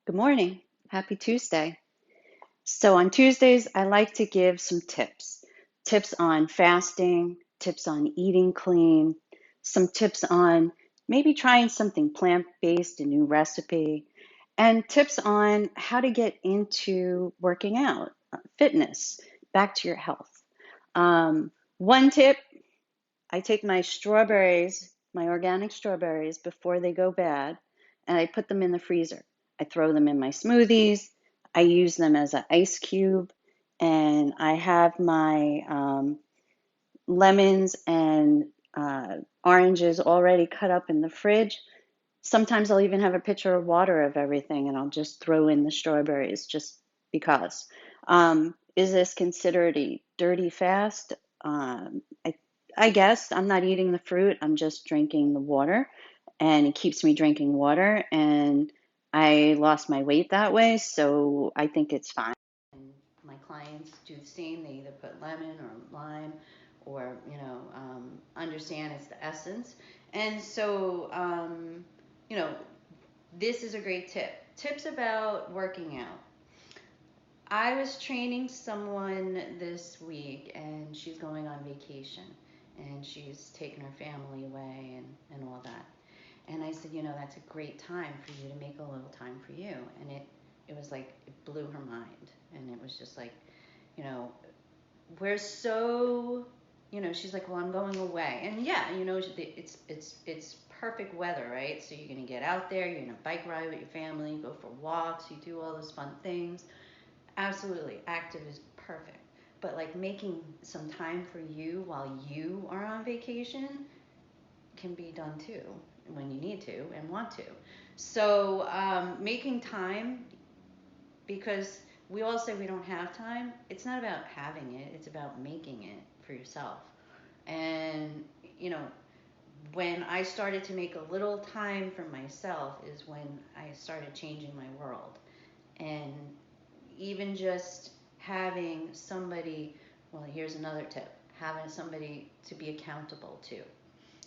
Good morning. Happy Tuesday. So, on Tuesdays, I like to give some tips on fasting, tips on eating clean, some tips on maybe trying something plant based, a new recipe, and tips on how to get into working out, fitness, back to your health. One tip, I take my strawberries, my organic strawberries, before they go bad, and I put them in the freezer. I throw them in my smoothies. I use them as an ice cube, and I have my lemons and oranges already cut up in the fridge. Sometimes I'll even have a pitcher of water of everything, and I'll just throw in the strawberries just because. Is this considered a dirty fast? I guess I'm not eating the fruit. I'm just drinking the water, and it keeps me drinking water. And I lost my weight that way, so I think it's fine. And my clients do the same. They either put lemon or lime, or understand it's the essence. And so, this is a great tip. Tips about working out. I was training someone this week, and she's going on vacation, and she's taking her family away and all that. And I said, that's a great time for you to make a little time for you. And it was like, it blew her mind. And it was just like, you know, we're so, she's like, well, I'm going away. And yeah, it's perfect weather, right? So you're going to get out there, you're going to bike ride with your family, go for walks, you do all those fun things. Absolutely, active is perfect. But like making some time for you while you are on vacation can be done too when you need to and want to. So making time, because we all say we don't have time. It's not about having it, it's about making it for yourself. And, you know, when I started to make a little time for myself is when I started changing my world. And even just having somebody, well, here's another tip, having somebody to be accountable to.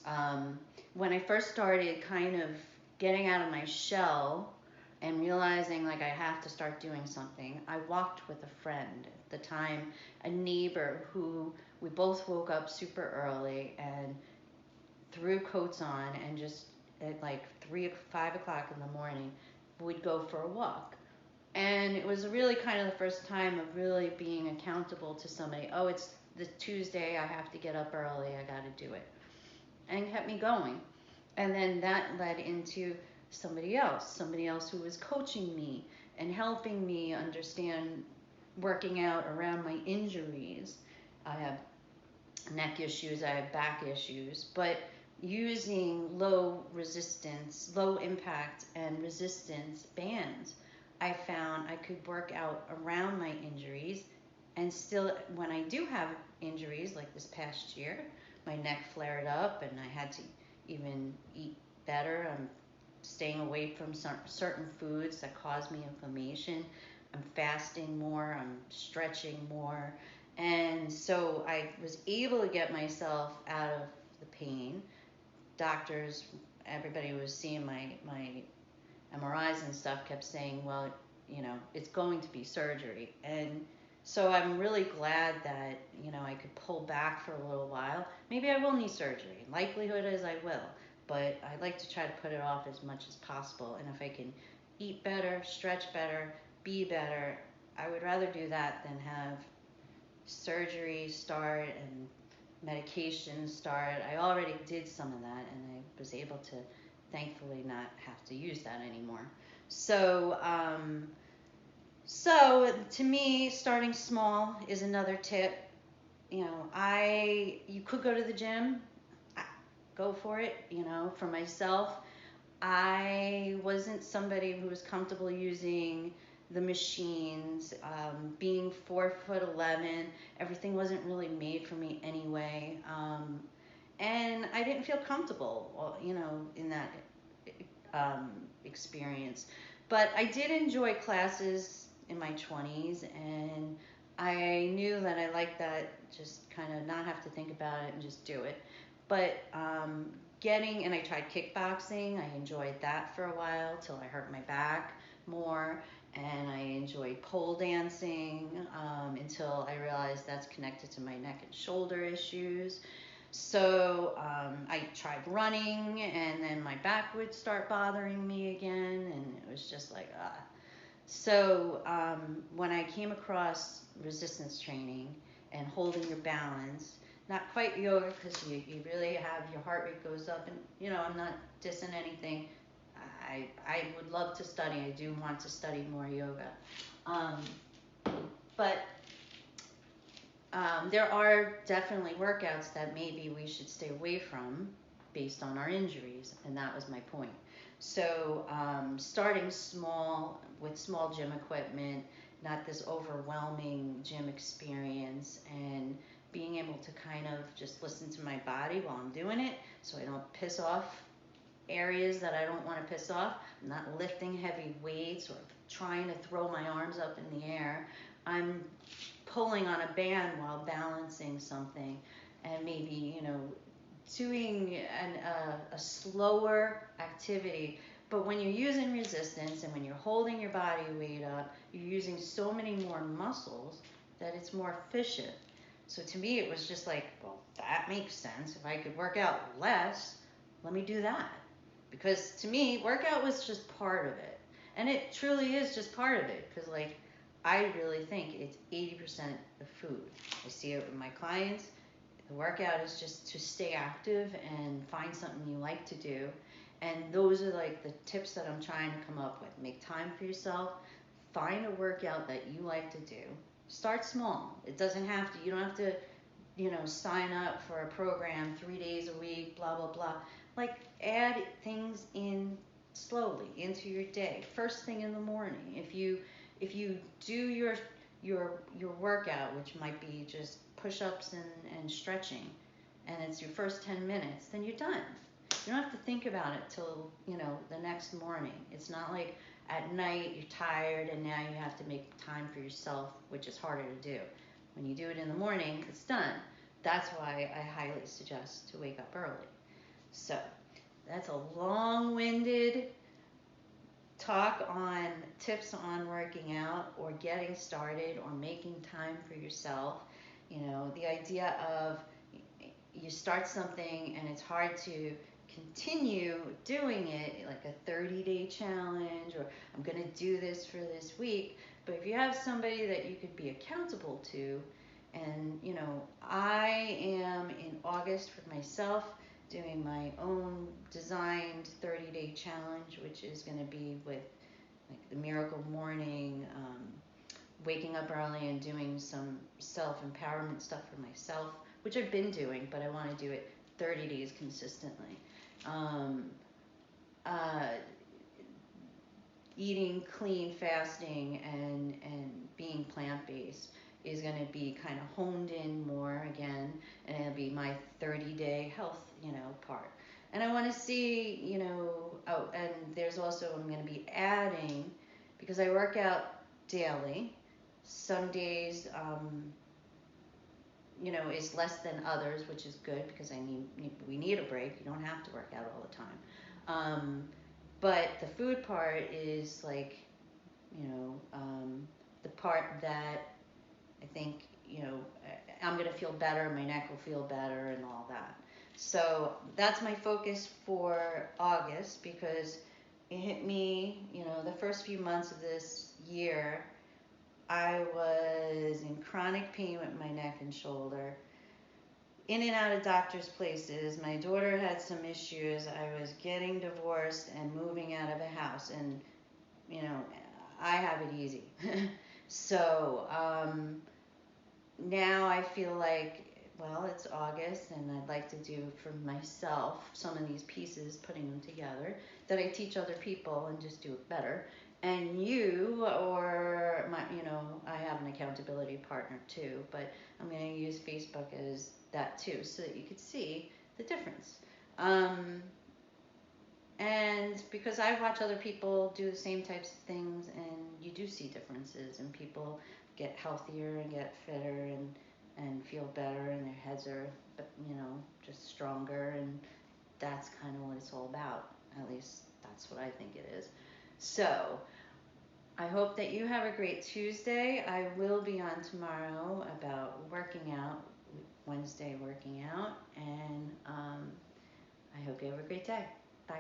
Um, when I first started kind of getting out of my shell and realizing like I have to start doing something, I walked with a friend at the time, a neighbor who we both woke up super early and threw coats on and just at like 5 o'clock in the morning, we'd go for a walk. And it was really kind of the first time of really being accountable to somebody. Oh, it's the Tuesday, I have to get up early, I got to do it. And kept me going. And then that led into somebody else who was coaching me and helping me understand working out around my injuries. I have neck issues, I have back issues, but using low resistance, low impact, and resistance bands, I found I could work out around my injuries. And still, when I do have injuries, like this past year, my neck flared up and I had to even eat better. I'm staying away from certain foods that cause me inflammation. I'm fasting more, I'm stretching more. And so I was able to get myself out of the pain. Doctors, everybody who was seeing my MRIs and stuff kept saying, well, it's going to be surgery. And so I'm really glad that, I could pull back for a little while. Maybe I will need surgery. Likelihood is I will. But I like to try to put it off as much as possible. And if I can eat better, stretch better, be better, I would rather do that than have surgery start and medication start. I already did some of that, and I was able to thankfully not have to use that anymore. So, so to me, starting small is another tip. You could go to the gym, go for it. For myself, I wasn't somebody who was comfortable using the machines. Being 4'11", everything wasn't really made for me anyway, and I didn't feel comfortable, in that experience. But I did enjoy classes in my 20s, and I knew that I liked that, just kind of not have to think about it and just do it. But and I tried kickboxing. I enjoyed that for a while till I hurt my back more. And I enjoyed pole dancing until I realized that's connected to my neck and shoulder issues. So I tried running, and then my back would start bothering me again, and it was just like, ah. So when I came across resistance training and holding your balance, not quite yoga because you really have your heart rate goes up, and I'm not dissing anything. I would love to study. I do want to study more yoga, um, but there are definitely workouts that maybe we should stay away from based on our injuries, and that was my point. So, starting small with small gym equipment, not this overwhelming gym experience, and being able to kind of just listen to my body while I'm doing it so I don't piss off areas that I don't want to piss off. I'm not lifting heavy weights or trying to throw my arms up in the air. I'm pulling on a band while balancing something, and maybe doing a slower activity. But when you're using resistance and when you're holding your body weight up, you're using so many more muscles that it's more efficient. So to me, it was just like, well, that makes sense. If I could work out less, let me do that. Because to me, workout was just part of it. And it truly is just part of it. Because, like, I really think it's 80% of food. I see it with my clients. The workout is just to stay active and find something you like to do. And those are like the tips that I'm trying to come up with. Make time for yourself. Find a workout that you like to do. Start small. It doesn't have to, you don't have to, sign up for a program 3 days a week, blah, blah, blah. Like, add things in slowly into your day. First thing in the morning. If you do your workout, which might be just push-ups and stretching, and it's your first 10 minutes, then you're done. You don't have to think about it till the next morning. It's not like at night you're tired and now you have to make time for yourself, which is harder to do. When you do it in the morning, it's done. That's why I highly suggest to wake up early. So that's a long-winded talk on tips on working out or getting started or making time for yourself. The idea of you start something and it's hard to continue doing it, like a 30-day challenge, or I'm going to do this for this week. But if you have somebody that you could be accountable to, and I am in August for myself doing my own designed 30-day challenge, which is going to be with like the Miracle Morning, waking up early and doing some self-empowerment stuff for myself, which I've been doing, but I want to do it 30 days consistently. Uh, Eating clean, fasting, and being plant-based is going to be kind of honed in more again, and it'll be my 30-day health, part. And I want to see, oh, and there's also, I'm going to be adding, because I work out daily, some days, is less than others, which is good because we need a break. You don't have to work out all the time. But the food part is like, the part that I think, I'm going to feel better, my neck will feel better and all that. So that's my focus for August, because it hit me, the first few months of this year, I was in chronic pain with my neck and shoulder, in and out of doctor's places. My daughter had some issues. I was getting divorced and moving out of a house, and I have it easy. So now I feel like, well, it's August, and I'd like to do for myself some of these pieces, putting them together, that I teach other people and just do it better. And you, or I have an accountability partner too, but I'm going to use Facebook as that too, so that you could see the difference. And because I watch other people do the same types of things, and you do see differences, and people get healthier and get fitter and feel better, and their heads are, just stronger, and that's kind of what it's all about. At least that's what I think it is. So I hope that you have a great Tuesday. I will be on tomorrow about working out, Wednesday working out, and I hope you have a great day. Bye.